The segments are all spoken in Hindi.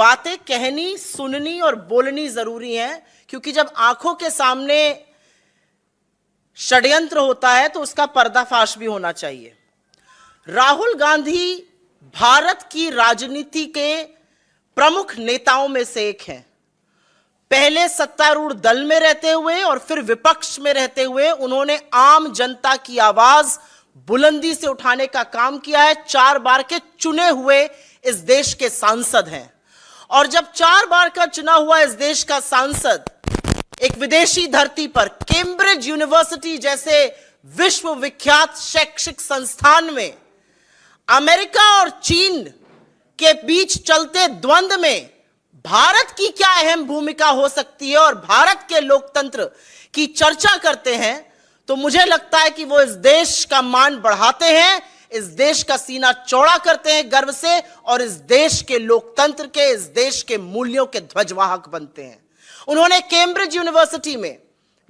बातें कहनी, सुननी और बोलनी जरूरी है, क्योंकि जब आंखों के सामने षड्यंत्र होता है तो उसका पर्दाफाश भी होना चाहिए। राहुल गांधी भारत की राजनीति के प्रमुख नेताओं में से एक हैं। पहले सत्तारूढ़ दल में रहते हुए और फिर विपक्ष में रहते हुए उन्होंने आम जनता की आवाज बुलंदी से उठाने का काम किया है। 4 बार के चुने हुए इस देश के सांसद हैं, और जब 4 बार का चुना हुआ इस देश का सांसद एक विदेशी धरती पर कैम्ब्रिज यूनिवर्सिटी जैसे विश्वविख्यात शैक्षिक संस्थान में अमेरिका और चीन के बीच चलते द्वंद्व में भारत की क्या अहम भूमिका हो सकती है और भारत के लोकतंत्र की चर्चा करते हैं, तो मुझे लगता है कि वो इस देश का मान बढ़ाते हैं, इस देश का सीना चौड़ा करते हैं गर्व से, और इस देश के लोकतंत्र के, इस देश के मूल्यों के ध्वजवाहक बनते हैं। उन्होंने कैम्ब्रिज यूनिवर्सिटी में,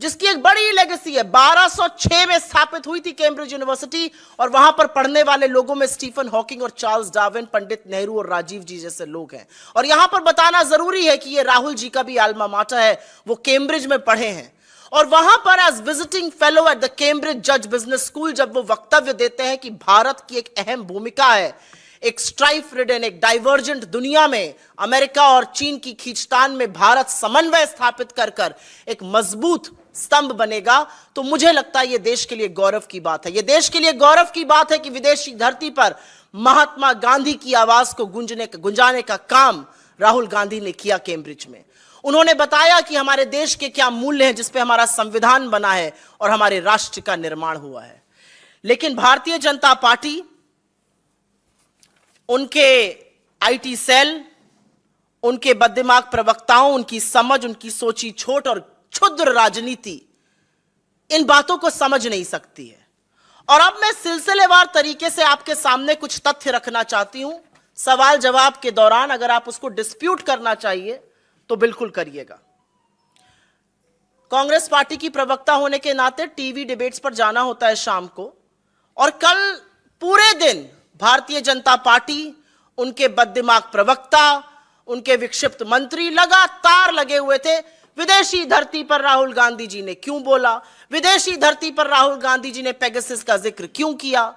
जिसकी एक बड़ी लेगेसी है, 1206 में स्थापित हुई थी कैम्ब्रिज यूनिवर्सिटी, और वहां पर पढ़ने वाले लोगों में स्टीफन हॉकिंग और चार्ल्स डार्विन, पंडित नेहरू और राजीव जी जैसे लोग हैं। और यहां पर बताना जरूरी है कि ये राहुल जी का भी आल्मा माटर है, वो कैम्ब्रिज में पढ़े हैं, और वहां पर as visiting fellow at the Cambridge जज बिजनेस स्कूल जब वो वक्तव्य देते हैं कि भारत की एक अहम भूमिका है एक स्ट्राइफ रिडन, एक डाइवर्जेंट दुनिया में अमेरिका और चीन की खींचतान में भारत समन्वय स्थापित कर कर एक मजबूत स्तंभ बनेगा, तो मुझे लगता है यह देश के लिए गौरव की बात है। यह देश के लिए गौरव की बात है कि विदेशी धरती पर महात्मा गांधी की आवाज को गुंजाने का काम राहुल गांधी ने किया कैम्ब्रिज में। उन्होंने बताया कि हमारे देश के क्या मूल्य हैं जिस पे हमारा संविधान बना है और हमारे राष्ट्र का निर्माण हुआ है। लेकिन भारतीय जनता पार्टी, उनके आईटी सेल, उनके बददिमाग प्रवक्ताओं, उनकी समझ, उनकी सोची छोट और क्षुद्र राजनीति इन बातों को समझ नहीं सकती है। और अब मैं सिलसिलेवार तरीके से आपके सामने कुछ तथ्य रखना चाहती हूं। सवाल जवाब के दौरान अगर आप उसको डिस्प्यूट करना चाहिए तो बिल्कुल करिएगा। कांग्रेस पार्टी की प्रवक्ता होने के नाते टीवी डिबेट्स पर जाना होता है शाम को, और कल पूरे दिन भारतीय जनता पार्टी, उनके बददिमाग प्रवक्ता, उनके विक्षिप्त मंत्री लगातार लगे हुए थे। विदेशी धरती पर राहुल गांधी जी ने क्यों बोला, विदेशी धरती पर राहुल गांधी जी ने पेगासस का जिक्र क्यों किया।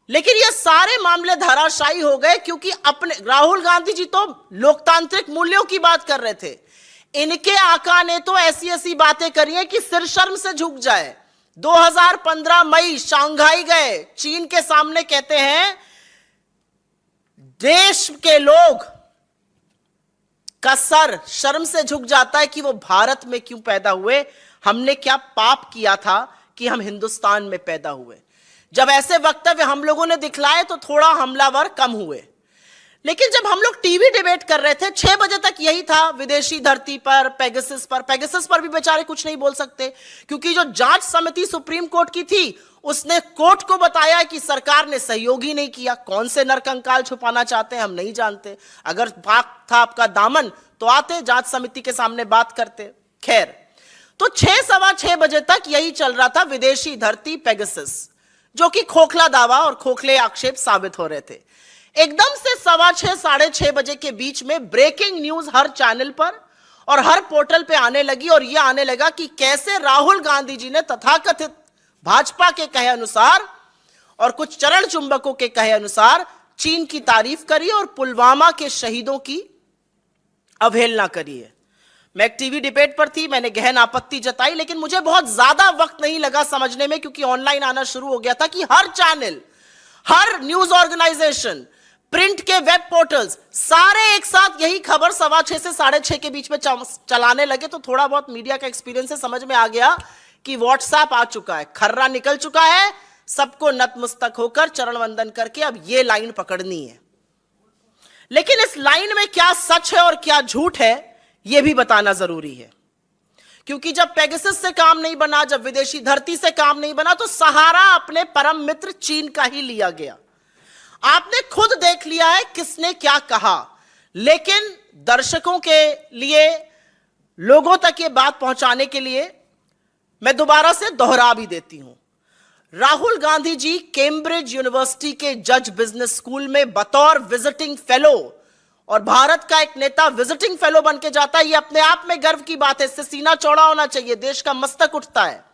लेकिन ये सारे मामले धराशायी हो गए, क्योंकि अपने राहुल गांधी जी तो लोकतांत्रिक मूल्यों की बात कर रहे थे। इनके आका ने तो ऐसी ऐसी बातें करी है कि सिर शर्म से झुक जाए। 2015 मई शंघाई गए, चीन के सामने कहते हैं देश के लोग का सर शर्म से झुक जाता है कि वो भारत में क्यों पैदा हुए, हमने क्या पाप किया था कि हम हिंदुस्तान में पैदा हुए। जब ऐसे वक्तव्य हम लोगों ने दिखलाए तो थोड़ा हमलावर कम हुए। लेकिन जब हम लोग टीवी डिबेट कर रहे थे 6 बजे तक यही था, विदेशी धरती पर, पेगासस पर भी बेचारे कुछ नहीं बोल सकते, क्योंकि जो जांच समिति सुप्रीम कोर्ट की थी उसने कोर्ट को बताया कि सरकार ने सहयोग ही नहीं किया। कौन से नरकंकाल छुपाना चाहते हैं हम नहीं जानते। अगर भाग था आपका दामन तो आते, जांच समिति के सामने बात करते। खैर, तो 6-6:15 बजे तक यही चल रहा था, विदेशी धरती, पेगासस, जो कि खोखला दावा और खोखले आक्षेप साबित हो रहे थे। एकदम से 6:15-6:30 बजे के बीच में ब्रेकिंग न्यूज हर चैनल पर और हर पोर्टल पे आने लगी, और यह आने लगा कि कैसे राहुल गांधी जी ने तथाकथित भाजपा के कहे अनुसार और कुछ चरण चुंबकों के कहे अनुसार चीन की तारीफ करी और पुलवामा के शहीदों की अवहेलना करी है। मैं एक टीवी डिबेट पर थी, मैंने गहन आपत्ति जताई, लेकिन मुझे बहुत ज्यादा वक्त नहीं लगा समझने में, क्योंकि ऑनलाइन आना शुरू हो गया था कि हर चैनल, हर न्यूज ऑर्गेनाइजेशन, प्रिंट के वेब पोर्टल्स, सारे एक साथ यही खबर 6:15 से 6:30 के बीच में चलाने लगे। तो थोड़ा बहुत मीडिया का एक्सपीरियंस से समझ में आ गया कि व्हाट्सएप आ चुका है, खर्रा निकल चुका है, सबको नतमस्तक होकर चरण वंदन करके अब ये लाइन पकड़नी है। लेकिन इस लाइन में क्या सच है और क्या झूठ है यह भी बताना जरूरी है, क्योंकि जब पेगासस से काम नहीं बना, जब विदेशी धरती से काम नहीं बना, तो सहारा अपने परम मित्र चीन का ही लिया गया। आपने खुद देख लिया है किसने क्या कहा, लेकिन दर्शकों के लिए, लोगों तक ये बात पहुंचाने के लिए मैं दोबारा से दोहरा भी देती हूं। राहुल गांधी जी कैम्ब्रिज यूनिवर्सिटी के जज बिजनेस स्कूल में बतौर विजिटिंग फेलो और भारत का एक नेता विजिटिंग फेलो बन के जाता है, ये अपने आप में गर्व की बात है, इससे सीना चौड़ा होना चाहिए, देश का मस्तक उठता है।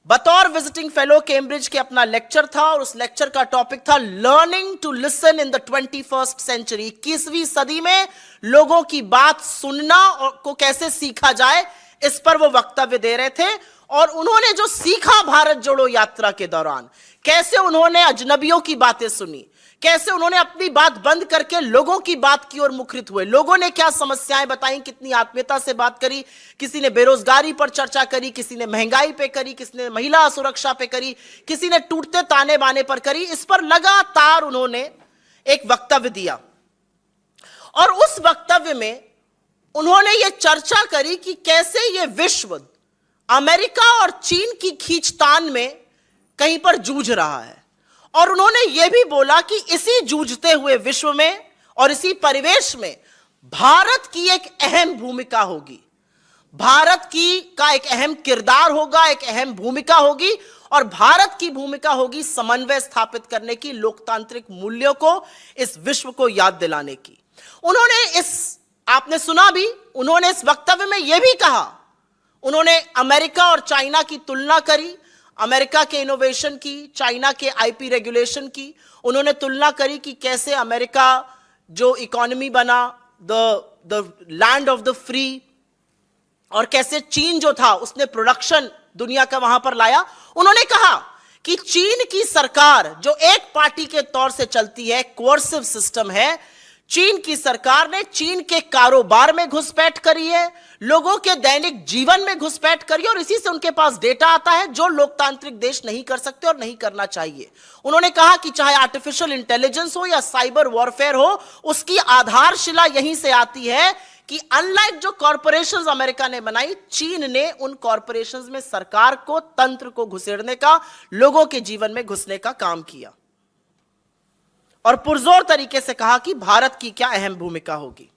बतौर विजिटिंग फेलो कैम्ब्रिज के अपना लेक्चर था और उस लेक्चर का टॉपिक था learning to listen in the 21st century. 21वीं सदी में लोगों की बात सुनना और को कैसे सीखा जाए, इस पर वो वक्तव्य दे रहे थे। और उन्होंने जो सीखा भारत जोड़ो यात्रा के दौरान, कैसे उन्होंने अजनबियों की बातें सुनी, कैसे उन्होंने अपनी बात बंद करके लोगों की बात की ओर मुखरित हुए, लोगों ने क्या समस्याएं बताई, कितनी आत्मीयता से बात करी, किसी ने बेरोजगारी पर चर्चा करी, किसी ने महंगाई पे करी, किसी ने महिला सुरक्षा पे करी, किसी ने टूटते ताने बाने पर करी। इस पर लगातार उन्होंने एक वक्तव्य दिया और उस वक्तव्य में उन्होंने यह चर्चा करी कि कैसे यह विश्व अमेरिका और चीन की खींचतान में कहीं पर जूझ रहा है। और उन्होंने यह भी बोला कि इसी जूझते हुए विश्व में और इसी परिवेश में भारत की एक अहम भूमिका होगी, भारत का एक अहम किरदार होगा, एक अहम भूमिका होगी। और भारत की भूमिका होगी समन्वय स्थापित करने की, लोकतांत्रिक मूल्यों को इस विश्व को याद दिलाने की। उन्होंने आपने सुना भी, उन्होंने इस वक्तव्य में यह भी कहा, उन्होंने अमेरिका और चाइना की तुलना करी, अमेरिका के इनोवेशन की, चाइना के आईपी रेगुलेशन की। उन्होंने तुलना करी कि कैसे अमेरिका जो इकोनॉमी बना, the land of the free, और कैसे चीन जो था उसने प्रोडक्शन दुनिया का वहां पर लाया। उन्होंने कहा कि चीन की सरकार जो एक पार्टी के तौर से चलती है, कोर्सिव सिस्टम है, चीन की सरकार ने चीन के कारोबार में घुसपैठ करी है, लोगों के दैनिक जीवन में घुसपैठ करी, और इसी से उनके पास डेटा आता है जो लोकतांत्रिक देश नहीं कर सकते और नहीं करना चाहिए। उन्होंने कहा कि चाहे आर्टिफिशियल इंटेलिजेंस हो या साइबर वॉरफेयर हो, उसकी आधारशिला यहीं से आती है कि अनलाइक जो कॉरपोरेशंस अमेरिका ने बनाई, चीन ने उन कॉरपोरेशंस में सरकार को, तंत्र को घुसेड़ने का, लोगों के जीवन में घुसने का काम किया। और पुरजोर तरीके से कहा कि भारत की क्या अहम भूमिका होगी।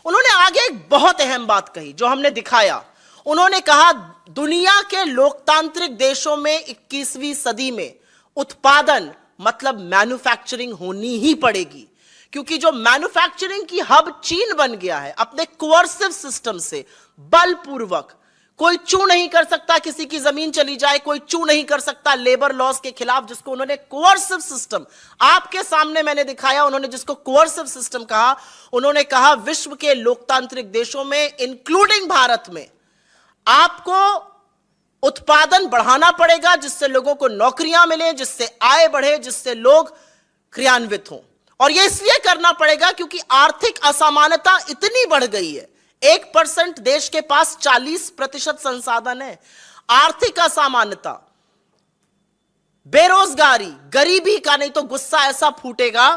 उन्होंने आगे एक बहुत अहम बात कही जो हमने दिखाया। उन्होंने कहा दुनिया के लोकतांत्रिक देशों में 21वीं सदी में उत्पादन मतलब मैन्युफैक्चरिंग होनी ही पड़ेगी, क्योंकि जो मैन्युफैक्चरिंग की हब चीन बन गया है अपने कोर्सिव सिस्टम से, बलपूर्वक, कोई चू नहीं कर सकता, किसी की जमीन चली जाए कोई चू नहीं कर सकता लेबर लॉस के खिलाफ, जिसको उन्होंने कोर्सिव सिस्टम, आपके सामने मैंने दिखाया, उन्होंने जिसको कोर्सिव सिस्टम कहा। उन्होंने कहा विश्व के लोकतांत्रिक देशों में इंक्लूडिंग भारत में आपको उत्पादन बढ़ाना पड़ेगा, जिससे लोगों को नौकरियां मिले, जिससे आय बढ़े, जिससे लोग क्रियान्वित हों। और यह इसलिए करना पड़ेगा क्योंकि आर्थिक असमानता इतनी बढ़ गई है। 1% देश के पास 40% संसाधन है। आर्थिक असमानता, बेरोजगारी, गरीबी का नहीं तो गुस्सा ऐसा फूटेगा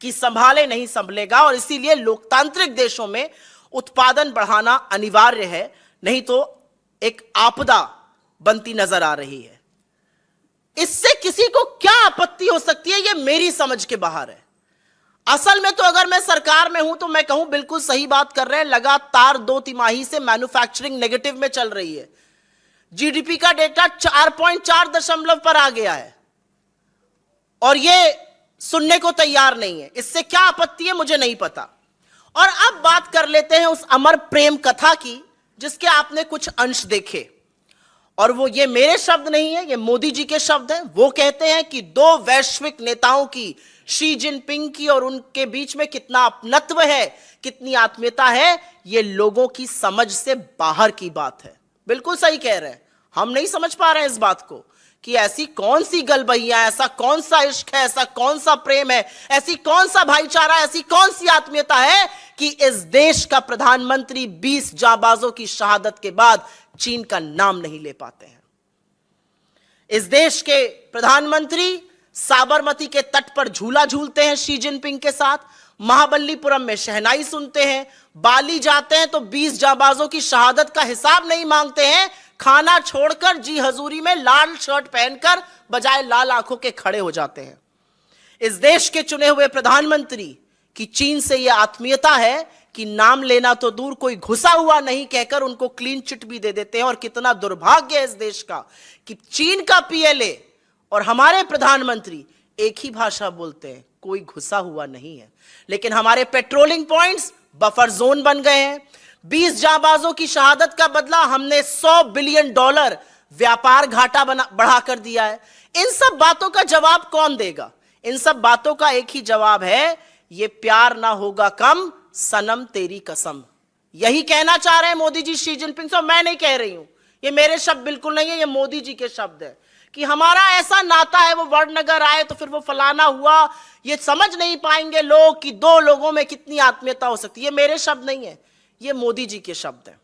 कि संभाले नहीं संभलेगा। और इसीलिए लोकतांत्रिक देशों में उत्पादन बढ़ाना अनिवार्य है, नहीं तो एक आपदा बनती नजर आ रही है। इससे किसी को क्या आपत्ति हो सकती है, यह मेरी समझ के बाहर है। असल में तो अगर मैं सरकार में हूं तो मैं कहूं बिल्कुल सही बात कर रहे हैं, लगातार 2 तिमाही से मैन्युफैक्चरिंग नेगेटिव में चल रही है। जीडीपी का डेटा 4.4 दशमलव पर आ गया है और यह सुनने को तैयार नहीं है। इससे क्या आपत्ति है मुझे नहीं पता। और अब बात कर लेते हैं उस अमर प्रेम कथा की जिसके आपने कुछ अंश देखे, और वो ये मेरे शब्द नहीं है, ये मोदी जी के शब्द हैं। वो कहते हैं कि 2 वैश्विक नेताओं की, शी जिनपिंग की और उनके बीच में कितना अपनत्व है, कितनी आत्मीयता है, ये लोगों की समझ से बाहर की बात है। बिल्कुल सही कह रहे हैं, हम नहीं समझ पा रहे हैं इस बात को कि ऐसी कौन सी गलबहियां, ऐसा कौन सा इश्क है, ऐसा कौन सा प्रेम है, ऐसी कौन सा भाईचारा, ऐसी कौन सी आत्मीयता है कि इस देश का प्रधानमंत्री 20 जांबाजों की शहादत के बाद चीन का नाम नहीं ले पाते हैं। इस देश के प्रधानमंत्री साबरमती के तट पर झूला झूलते हैं शी जिनपिंग के साथ, महाबलीपुरम में शहनाई सुनते हैं, बाली जाते हैं तो 20 जांबाजों की शहादत का हिसाब नहीं मांगते हैं, खाना छोड़कर जी हजूरी में लाल शर्ट पहनकर बजाय लाल आंखों के खड़े हो जाते हैं। इस देश के चुने हुए प्रधानमंत्री की चीन से यह आत्मीयता है कि नाम लेना तो दूर, कोई घुसा हुआ नहीं कहकर उनको क्लीन चिट भी दे देते हैं। और कितना दुर्भाग्य है इस देश का कि चीन का पीएलए और हमारे प्रधानमंत्री एक ही भाषा बोलते हैं, कोई घुसा हुआ नहीं है, लेकिन हमारे पेट्रोलिंग पॉइंट्स बफर जोन बन गए हैं। 20 जांबाजों की शहादत का बदला हमने $100 बिलियन व्यापार घाटा बढ़ा कर दिया है। इन सब बातों का जवाब कौन देगा? इन सब बातों का एक ही जवाब है, ये प्यार ना होगा कम, सनम तेरी कसम। यही कहना चाह रहे हैं मोदी जी शी जिनपिंग से। मैं नहीं कह रही हूं, ये मेरे शब्द बिल्कुल नहीं है, ये मोदी जी के शब्द है कि हमारा ऐसा नाता है, वो वडनगर आए तो फिर वो फलाना हुआ। ये समझ नहीं पाएंगे लोग कि दो लोगों में कितनी आत्मीयता हो सकती है। ये मेरे शब्द नहीं है, ये मोदी जी के शब्द हैं।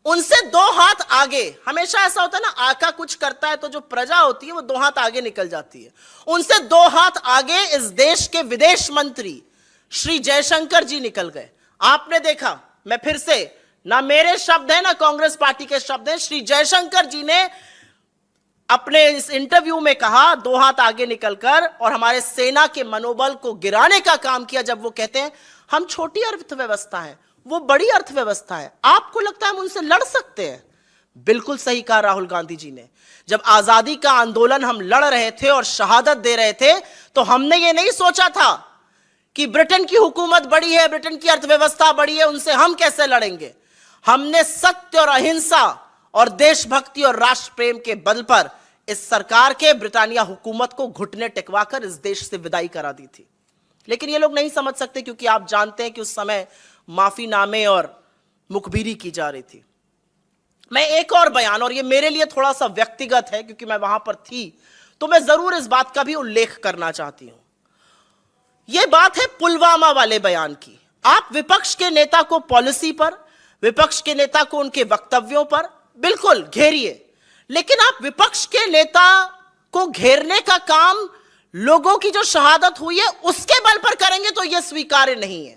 उनसे 2 हाथ आगे। हमेशा ऐसा होता है ना, आका कुछ करता है तो जो प्रजा होती है वो 2 हाथ आगे निकल जाती है। उनसे 2 हाथ आगे इस देश के विदेश मंत्री श्री जयशंकर जी निकल गए। आपने देखा, मैं फिर से, ना मेरे शब्द हैं ना कांग्रेस पार्टी के शब्द हैं, श्री जयशंकर जी ने अपने इस इंटरव्यू में कहा 2 हाथ आगे निकलकर, और हमारे सेना के मनोबल को गिराने का काम किया जब वो कहते हैं हम छोटी अर्थव्यवस्था है, वो बड़ी अर्थव्यवस्था है। आपको लगता है हम उनसे लड़ सकते हैं? बिल्कुल सही कहा राहुल गांधी जी ने। जब आजादी का आंदोलन हम लड़ रहे थे और शहादत दे रहे थे, तो हमने ये नहीं सोचा था कि ब्रिटेन की हुकूमत बड़ी है, ब्रिटेन की अर्थव्यवस्था बड़ी है, उनसे हम कैसे लड़ेंगे। हमने सत्य और अहिंसा और देशभक्ति और राष्ट्र प्रेम के बल पर इस सरकार के ब्रिटानिया हुकूमत को घुटने टिकवाकर इस देश से विदाई करा दी थी। लेकिन ये लोग नहीं समझ सकते, क्योंकि आप जानते हैं कि उस समय माफीनामे और मुखबिरी की जा रही थी। मैं एक और बयान, और ये मेरे लिए थोड़ा सा व्यक्तिगत है क्योंकि मैं वहां पर थी, तो मैं जरूर इस बात का भी उल्लेख करना चाहती हूं। यह बात है पुलवामा वाले बयान की। आप विपक्ष के नेता को पॉलिसी पर, विपक्ष के नेता को उनके वक्तव्यों पर बिल्कुल घेरिए, लेकिन आप विपक्ष के नेता को घेरने का काम लोगों की जो शहादत हुई है उसके बल पर करेंगे तो यह स्वीकार्य नहीं है।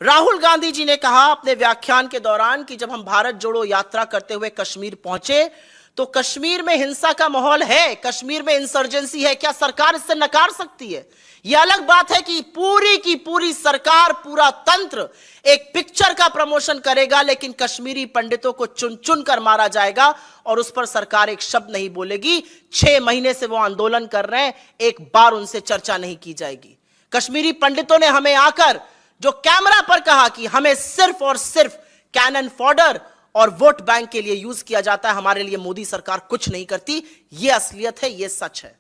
राहुल गांधी जी ने कहा अपने व्याख्यान के दौरान कि जब हम भारत जोड़ो यात्रा करते हुए कश्मीर पहुंचे तो कश्मीर में हिंसा का माहौल है, कश्मीर में इंसर्जेंसी है। क्या सरकार इससे नकार सकती है? यह अलग बात है कि पूरी की पूरी सरकार, पूरा तंत्र एक पिक्चर का प्रमोशन करेगा, लेकिन कश्मीरी पंडितों को चुन चुन कर मारा जाएगा और उस पर सरकार एक शब्द नहीं बोलेगी। 6 महीने से वो आंदोलन कर रहे हैं, एक बार उनसे चर्चा नहीं की जाएगी। कश्मीरी पंडितों ने हमें आकर जो कैमरा पर कहा कि हमें सिर्फ और सिर्फ कैनन फॉडर और वोट बैंक के लिए यूज किया जाता है, हमारे लिए मोदी सरकार कुछ नहीं करती, यह असलियत है, यह सच है।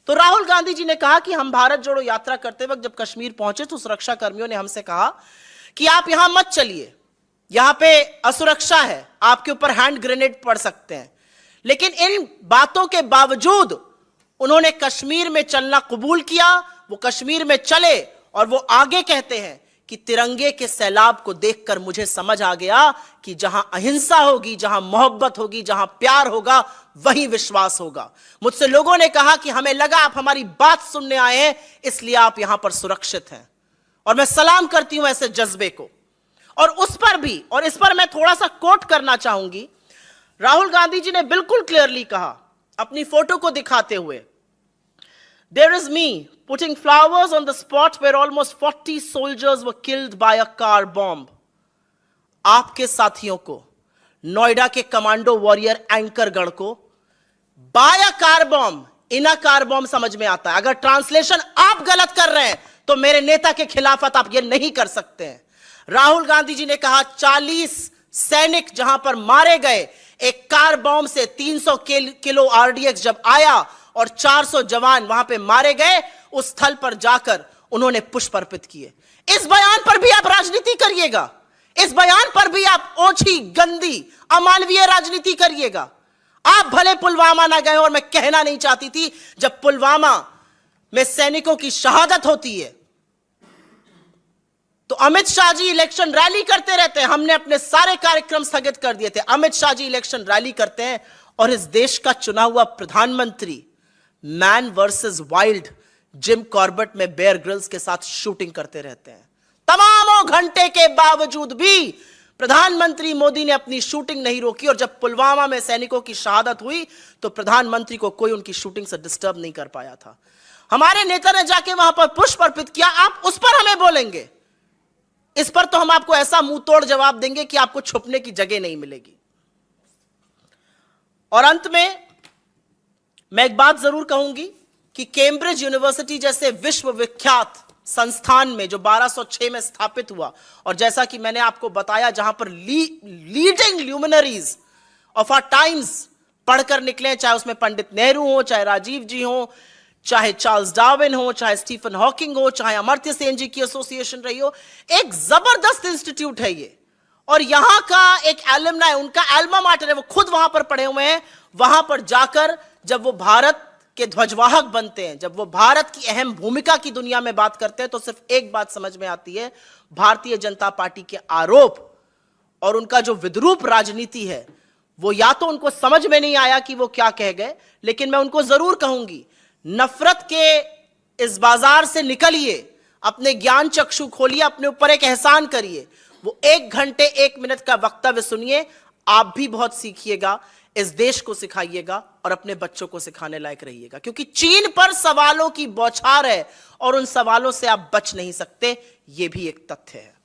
तो राहुल गांधी जी ने कहा कि हम भारत जोड़ो यात्रा करते वक्त जब कश्मीर पहुंचे तो सुरक्षा कर्मियों ने हमसे कहा कि आप यहां मत चलिए, यहां पे असुरक्षा है, आपके ऊपर हैंड ग्रेनेड पड़ सकते हैं। लेकिन इन बातों के बावजूद उन्होंने कश्मीर में चलना कबूल किया। वो कश्मीर में चले और वो आगे कहते हैं कि तिरंगे के सैलाब को देखकर मुझे समझ आ गया कि जहां अहिंसा होगी, जहां मोहब्बत होगी, जहां प्यार होगा, वहीं विश्वास होगा। मुझसे लोगों ने कहा कि हमें लगा आप हमारी बात सुनने आए हैं, इसलिए आप यहां पर सुरक्षित हैं। और मैं सलाम करती हूं ऐसे जज्बे को। और उस पर भी, और इस पर मैं थोड़ा सा कोट करना चाहूंगी, राहुल गांधी जी ने बिल्कुल क्लियरली कहा अपनी फोटो को दिखाते हुए, There is me putting flowers on the spot where almost 40 soldiers were killed by a car bomb. आपके साथियों को, नोएडा के कमांडो वॉरियर एंकर गण को by a car bomb, in a car bomb समझ में आता है। अगर ट्रांसलेशन आप गलत कर रहे हैं तो मेरे नेता के खिलाफत आप ये नहीं कर सकते हैं। राहुल गांधी जी ने कहा 40 सैनिक जहां पर मारे गए, एक कार बॉम्ब से 300 किलो आरडीएक्स जब आया और 400 जवान वहां पे मारे गए, उस स्थल पर जाकर उन्होंने पुष्प अर्पित किए। इस बयान पर भी आप राजनीति करिएगा, इस बयान पर भी आप ओछी, गंदी, अमानवीय राजनीति करिएगा। आप भले पुलवामा ना गए, और मैं कहना नहीं चाहती थी, जब पुलवामा में सैनिकों की शहादत होती है तो अमित शाह जी इलेक्शन रैली करते रहते हैं। हमने अपने सारे कार्यक्रम स्थगित कर दिए थे। अमित शाह जी इलेक्शन रैली करते हैं और इस देश का चुना हुआ प्रधानमंत्री man versus wild Jim Corbett में बेयर ग्रिल्स के साथ शूटिंग करते रहते हैं। तमामों घंटे के बावजूद भी प्रधानमंत्री मोदी ने अपनी शूटिंग नहीं रोकी, और जब पुलवामा में सैनिकों की शहादत हुई तो प्रधानमंत्री को कोई उनकी शूटिंग से डिस्टर्ब नहीं कर पाया था। हमारे नेता ने जाके वहां पर पुष्प अर्पित किया, आप उस पर हमें बोलेंगे। इस पर तो हम आपको ऐसा मुंह तोड़ जवाब देंगे कि आपको छुपने की जगह नहीं मिलेगी। और अंत में मैं एक बात जरूर कहूंगी कि कैम्ब्रिज यूनिवर्सिटी जैसे विश्वविख्यात संस्थान में जो 1206 में स्थापित हुआ, और जैसा कि मैंने आपको बताया जहां पर leading luminaries of our times पढ़कर निकले, चाहे उसमें पंडित नेहरू हो, चाहे राजीव जी हो, चाहे चार्ल्स डार्विन हो, चाहे स्टीफन हॉकिंग हो, चाहे अमर्त्य सेन जी की एसोसिएशन रही हो, एक जबरदस्त इंस्टीट्यूट है ये। और यहां का एक एलुमनाई, उनका एल्मा माटर है, वो खुद वहां पर पढ़े हुए हैं। वहां पर जाकर जब वो भारत के ध्वजवाहक बनते हैं, जब वो भारत की अहम भूमिका की दुनिया में बात करते हैं, तो सिर्फ एक बात समझ में आती है, भारतीय जनता पार्टी के आरोप और उनका जो विद्रूप राजनीति है, वो या तो उनको समझ में नहीं आया कि वो क्या कह गए, लेकिन मैं उनको जरूर कहूंगी, नफरत के इस बाजार से निकलिए, अपने ज्ञान चक्षु खोलिए, अपने ऊपर एक एहसान करिए, वो 1 घंटे 1 मिनट का वक्तव्य सुनिए, आप भी बहुत सीखिएगा, इस देश को सिखाइएगा और अपने बच्चों को सिखाने लायक रहिएगा। क्योंकि चीन पर सवालों की बौछार है और उन सवालों से आप बच नहीं सकते, यह भी एक तथ्य है।